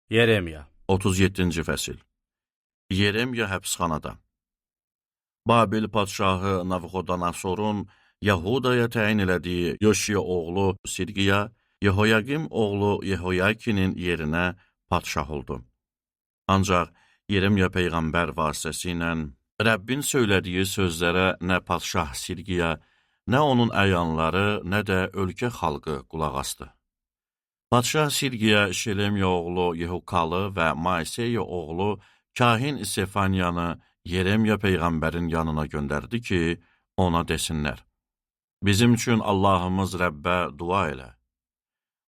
Yeremiya 37-ci fəsil. Yeremiya həbsxanada. Babil padşahı Navuxodonosorun Yahudaya təyin elədiyi Yoşiya oğlu Sirqiya, Yehoyaqim oğlu Yehoyakinin yerinə padşah oldu. Ancaq Yeremiya peyğəmbər vasitəsilə Rəbbin söylədiyi sözlərə nə padşah Sirqiya, nə onun əyanları, nə də ölkə xalqı qulaq asdı. Padşah Sirqiya Şelemiya oğlu Yehukalı və Maiseya oğlu kahin Sefaniyanı Yeremiya peyğəmbərin yanına göndərdi ki, ona desinlər: bizim üçün Allahımız Rəbbə dua elə.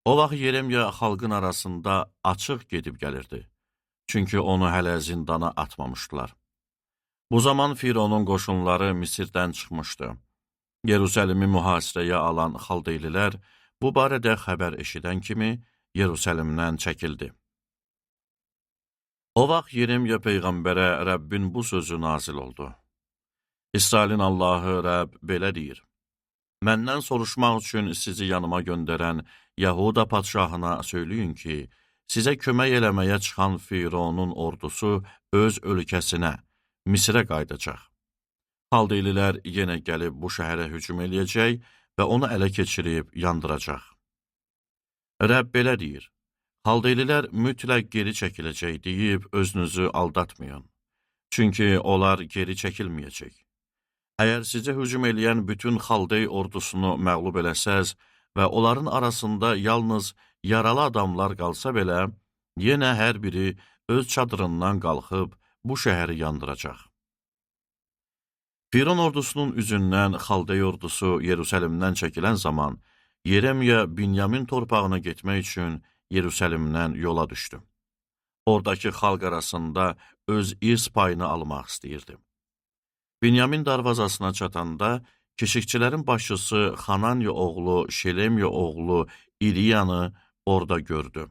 O vaxt Yeremiya xalqın arasında açıq gedib gəlirdi. Çünki onu hələ zindana atmamışdılar. Bu zaman Fironun qoşunları Misirdən çıxmışdı. Yerusəlimi mühasirəyə alan xaldeylilər bu barədə xəbər eşidən kimi Yerusəlimdən çəkildi. O vaxt Yeremiya peyğəmbərə Rəbbin bu sözü nazil oldu. İsrailin Allahı Rəbb belə deyir: məndən soruşmaq üçün sizi yanıma göndərən Yahuda padşahına söyləyin ki, sizə kömək eləməyə çıxan Fironun ordusu öz ölkəsinə, Misirə qayıdacaq. Xaldeylilər yenə gəlib bu şəhərə hücum eləyəcək və onu ələ keçirib yandıracaq. Rəbb belə deyir: xaldeylilər mütləq geri çəkiləcək deyib özünüzü aldatmayın. Çünki onlar geri çəkilməyəcək. Əgər sizə hücum eləyən bütün xaldey ordusunu məğlub eləsəz və onların arasında yalnız yaralı adamlar qalsa belə, yenə hər biri öz çadırından qalxıb bu şəhəri yandıracaq. Firon ordusunun üzündən xaldey ordusu Yerusəlimdən çəkilən zaman Yeremiya Binyamin torpağına getmək üçün Yerusəlimdən yola düşdü. Oradakı xalq arasında öz irs payını almaq istəyirdi. Binyamin darvazasına çatanda keşikçilərin başçısı Xananya oğlu Şelemiya oğlu İriyanı orada gördü.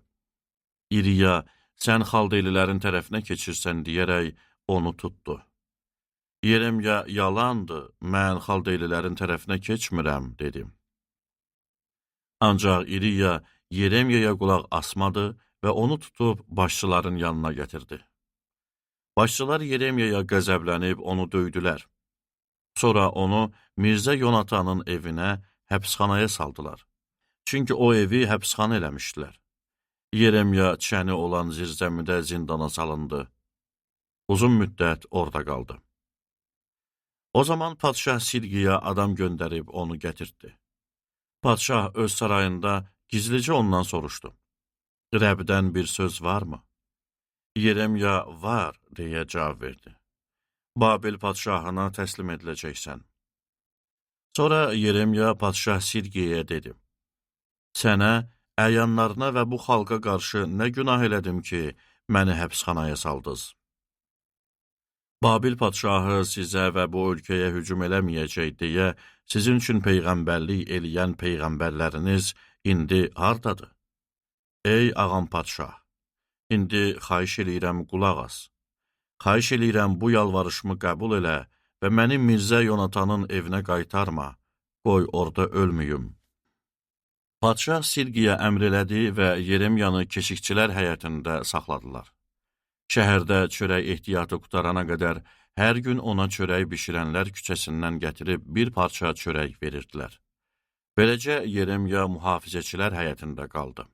İriya, sən xaldeylilərin tərəfinə keçirsən deyərək onu tutdu. Yeremiya, yalandır, mən xaldeylilərin tərəfinə keçmirəm, dedi. Ancaq İriya Yeremiyaya qulaq asmadı və onu tutub başçıların yanına gətirdi. Başçılar Yeremiyaya qəzəblənib onu döydülər. Sonra onu Mirzə Yonatanın evinə, həbsxanaya saldılar. Çünki o evi həbsxana eləmişdilər. Yeremiya çəni olan zirzəmidə zindana salındı. Uzun müddət orada qaldı. O zaman padşah Sirqiya adam göndərib onu gətirdi. Padşah öz sarayında gizlicə ondan soruşdu: Rəbdən bir söz varmı? Yeremiya var, deyə cavab verdi. Babil padşahına təslim ediləcəksən. Sonra Yeremiya padşah Sirqiyaya dedi: sənə, əyanlarına və bu xalqa qarşı nə günah elədim ki, məni həbsxanaya saldınız? Babil padşahı sizə və bu ölkəyə hücum eləməyəcək deyə sizin üçün peyğəmbərlik eləyən peyğəmbərləriniz indi hardadır? Ey ağam padşah, indi xahiş eləyirəm qulaq as. Xahiş eləyirəm bu yalvarışımı qəbul elə və məni Mirzə Yonatanın evinə qaytarma, qoy orada ölməyim. Padşah Sirqiya əmr elədi və Yeremiyanı keşikçilər həyətində saxladılar. Şəhərdə çörək ehtiyatı qutarana qədər hər gün ona çörək bişirənlər küçəsindən gətirib bir parça çörək verirdilər. Beləcə Yeremiya mühafizəçilər həyətində qaldı.